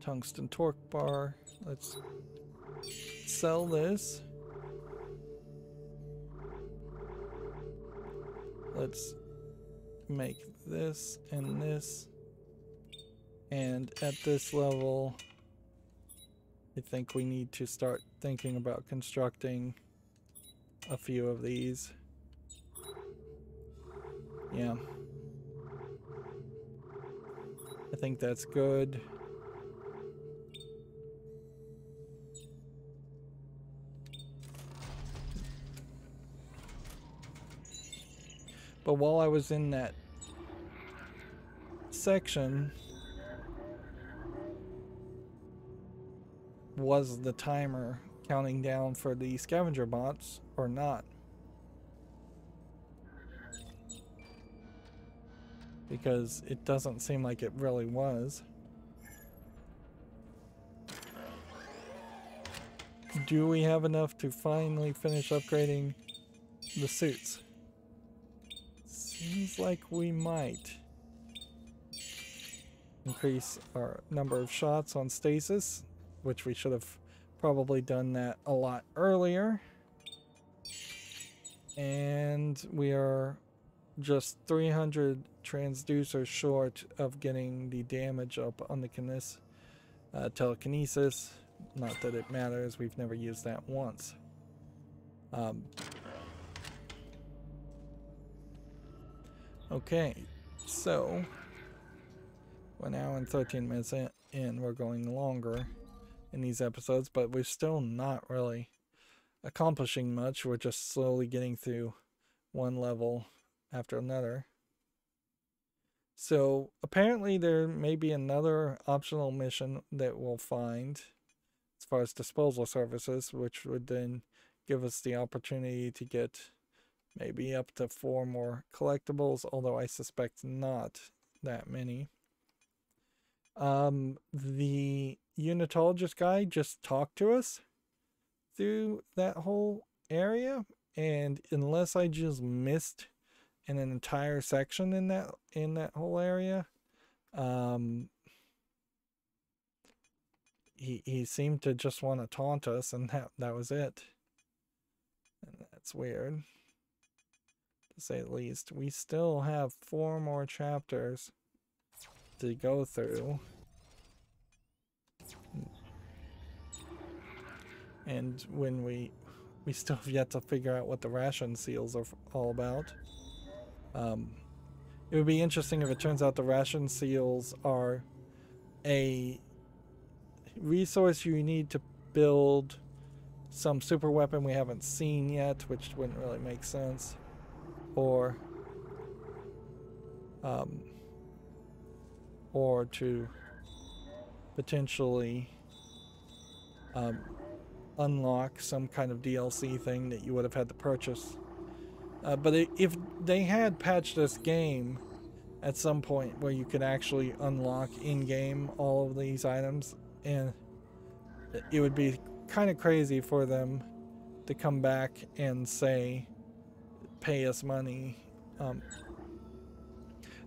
Tungsten torque bar. Let's sell this. Let's make this and this. And at this level, I think we need to start thinking about constructing a few of these. Yeah. I think that's good. But while I was in that section, was the timer counting down for the scavenger bots or not? Because it doesn't seem like it really was. Do we have enough to finally finish upgrading the suits? Seems like we might. Increase our number of shots on stasis, which we should have probably done that a lot earlier. And we are just 300 transducers short of getting the damage up on the telekinesis. Not that it matters, we've never used that once. Okay, so we're now in 13 minutes in. We're going longer in these episodes, but we're still not really accomplishing much. We're just slowly getting through one level after another. So apparently there may be another optional mission that we'll find as far as disposal services, which would then give us the opportunity to get maybe up to 4 more collectibles, although I suspect not that many. The unitologist guy just talked to us through that whole area, and unless I just missed an entire section in that whole area, he seemed to just want to taunt us, and that was it. And that's weird, to say the least. We still have 4 more chapters to go through. And when we still have yet to figure out what the ration seals are all about. It would be interesting if it turns out the ration seals are a resource you need to build some super weapon we haven't seen yet, which wouldn't really make sense. Or to potentially unlock some kind of DLC thing that you would have had to purchase. But if they had patched this game at some point where you could actually unlock in-game all of these items, and it would be kind of crazy for them to come back and say, pay us money.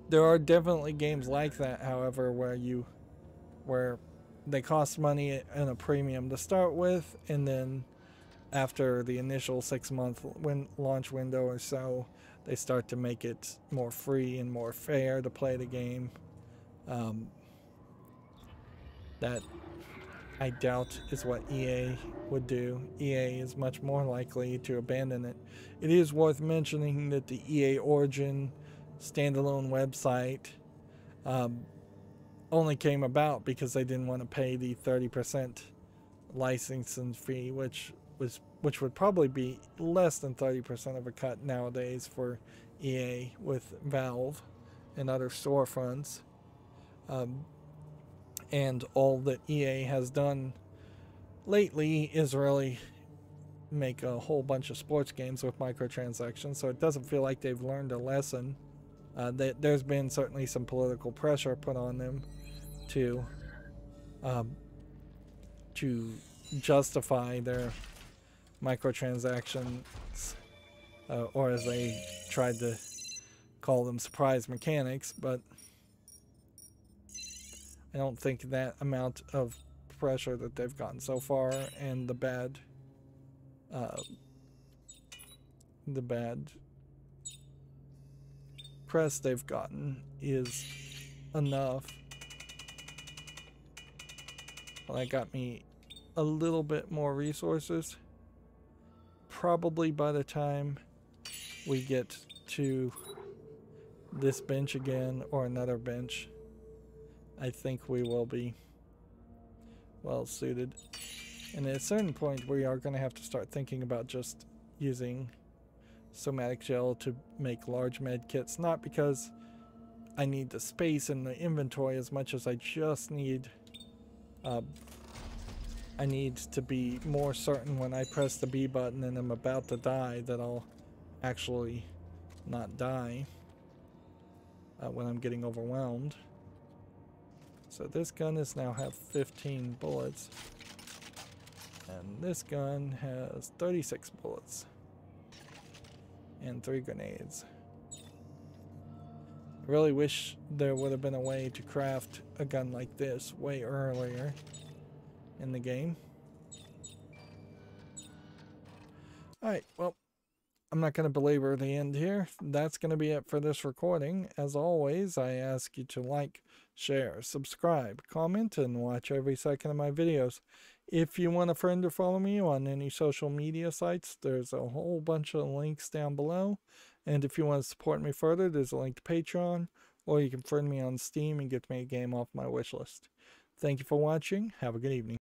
There are definitely games like that, however, where they cost money and a premium to start with, and then after the initial 6-month launch window or so, they start to make it more free and more fair to play the game. That I doubt is what EA would do. EA is much more likely to abandon it. It is worth mentioning that the EA Origin standalone website only came about because they didn't want to pay the 30% licensing fee, which would probably be less than 30% of a cut nowadays for EA with Valve and other storefronts. And all that EA has done lately is really make a whole bunch of sports games with microtransactions, so it doesn't feel like they've learned a lesson. There's been certainly some political pressure put on them to justify their microtransactions, or as they tried to call them, surprise mechanics, but I don't think that amount of pressure that they've gotten so far and the bad press they've gotten is enough. Well, that got me a little bit more resources. Probably by the time we get to this bench again or another bench, I think we will be well suited. And at a certain point, we are going to have to start thinking about just using somatic gel to make large med kits. Not because I need the space in the inventory as much as I just need I need to be more certain when I press the B button and I'm about to die that I'll actually not die when I'm getting overwhelmed. So this gun is now have 15 bullets, and this gun has 36 bullets and 3 grenades. I really wish there would have been a way to craft a gun like this way earlier in the game. Alright, well, I'm not going to belabor the end here. That's going to be it for this recording. As always, I ask you to like, share, subscribe, comment, and watch every second of my videos. If you want a friend to follow me on any social media sites, there's a whole bunch of links down below. And if you want to support me further, there's a link to Patreon, or you can friend me on Steam and get me a game off my wishlist. Thank you for watching. Have a good evening.